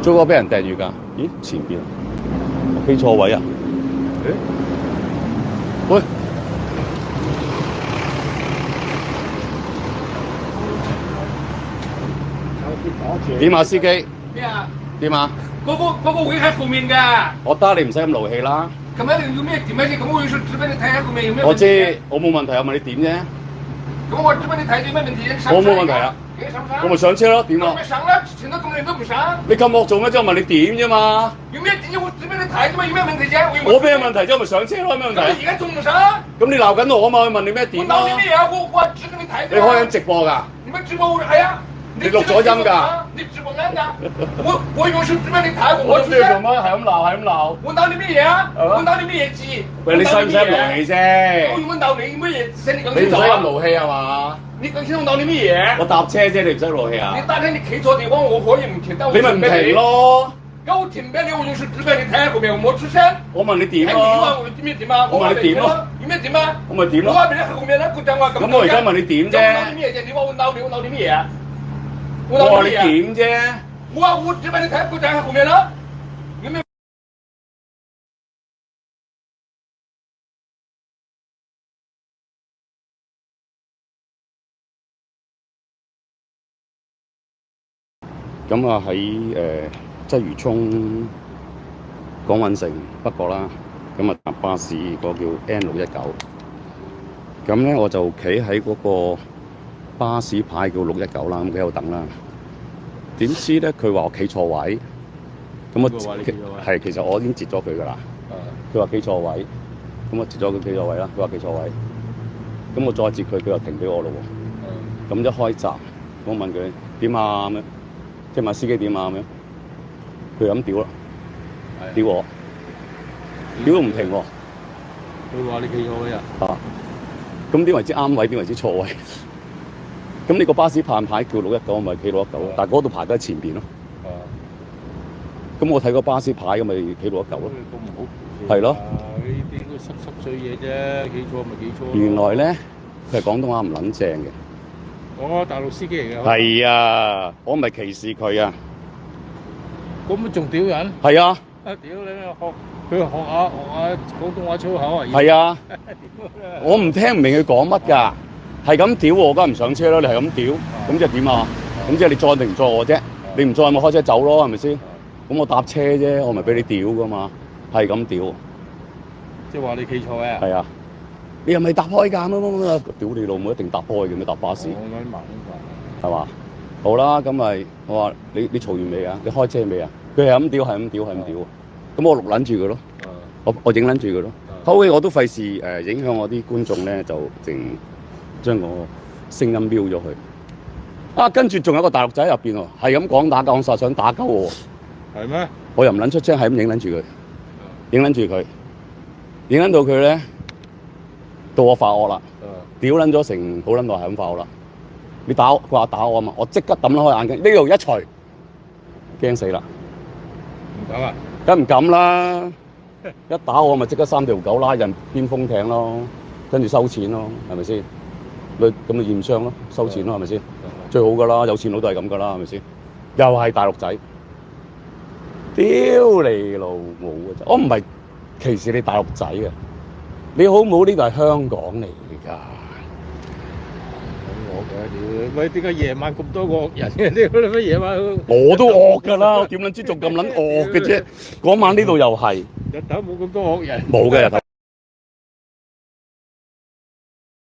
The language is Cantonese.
做過俾人掟住㗎？咦，前邊我企錯位啊？誒，喂，點啊，司機？咩啊？點啊？嗰個位喺後面㗎。我得你唔使咁勞氣啦。咁樣有咩點樣啫？咁我要指俾你睇下後面有咩問題？我知，我冇問題，我問你點啫？咁我指俾你睇有咩問題？我冇問題啊。我咪上車咯，點啊？咪上啦，前多咁你都唔上。你咁惡做咩啫？我問你點啫嘛？有咩點啫？我指俾你睇啫嘛，有咩問題啫？我咩問題啫？我咪上車咯，有咩問題？咁你而家仲唔上？咁你鬧緊我啊嘛？我問你咩點啊？我鬧你咩啊？我指俾你睇。你開緊直播㗎？你咪直播係啊？你錄咗音㗎？你直播啱㗎？我用手指俾你睇，我做乜？係咁鬧，係咁鬧。我鬧你咩嘢啊？我鬧你咩嘢字？喂，你使唔使咁勞氣啫？我鬧你咩嘢字？你唔使咁勞氣係嘛？你講清楚鬧你咩嘢？我搭車啫，你唔使勞氣啊？你搭車你企錯地方，我可以唔停得。你咪唔停咯。咁我停俾你，我用手指俾你睇下後面，我冇出聲。我問你點咯？我點咩點啊？我問你點咯？點咩點啊？我咪點咯？我話俾你後面咧，佢就話咁。咁我而家問你點啫？鬧你咩啫？你話我鬧你咩嘢啊？我話你點啫？我話我指俾你睇，佢就喺後面啦。有咩？咁啊喺鰂魚涌港運城北角啦，咁啊搭巴士個叫 N619，咁咧我就企喺嗰個巴士牌叫619啦，咁喺度等啦。點知咧佢話我企錯位，咁我係其實我已經截咗佢噶啦。佢話企錯位，咁我截咗佢企錯位啦。佢話企錯位，咁我再截佢，佢又停俾我咯喎。咁一開閘，我問佢點啊咁樣。即係問司機點啊咁樣，佢就咁屌啦，屌我，屌都唔停喎。佢話你企錯位啊？啊，咁點為之啱位？點為之錯位？咁你個巴士牌叫619，咪企619，但係嗰度排得喺前邊咯。咁我睇個巴士牌咁咪企619咯。咁唔好。係咯。呢啲應該濕碎嘢啫，企錯咪企錯。原來咧，佢係廣東話唔撚正嘅。我大陸司機嚟嘅。係啊，我唔係歧視佢啊。咁咪仲屌人？係啊。屌你學下廣東話粗口啊！係啊。我唔聽唔明佢講乜㗎，係咁屌我，梗係唔上車啦！你係咁屌，咁即係點啊？咁即係你載定唔載我啫？你唔載咪開車走咯，係咪先？咁我搭車啫，我咪俾你屌㗎嘛，係咁屌。即係話你企錯位啊？係啊。你又咪搭開㗎？乜屌你老母，一定搭開嘅咩？搭巴士係嘛？好啦，咁咪我話你嘈完未啊？你開車未啊？佢係咁屌，係咁屌，係咁屌。咁我錄撚住佢咯，我影撚住佢咯。後尾我都費事影響我啲觀眾咧，就淨將我聲音瞄咗佢。啊，跟住仲有個大陸仔入邊喎，係咁講殺，想打鳩我。係咩？我又唔撚出聲，係咁影撚住佢，影撚住佢，影撚到佢咧。到我發惡啦，屌撚咗成好撚耐，係咁發惡啦。你打我，佢話打我啊嘛，我即刻抌開眼鏡，呢度一除，驚死啦！唔敢啊？梗唔敢啦！一打我咪即刻3條狗拉人邊風艇咯，跟住收錢咯，係咪先？咁咪驗傷咯，收錢咯，係咪先？最好噶啦，有錢佬都係咁噶啦，係咪先？又係大陸仔，屌你老母啊！我唔係歧視你大陸仔啊！你好唔好？呢個係香港嚟㗎。咁惡嘅屌！喂，點解夜晚咁多惡人嘅？屌你乜夜晚？我都惡㗎啦，我點撚知仲咁撚惡嘅啫？嗰晚呢度又係。日頭冇咁多惡人。冇嘅日頭。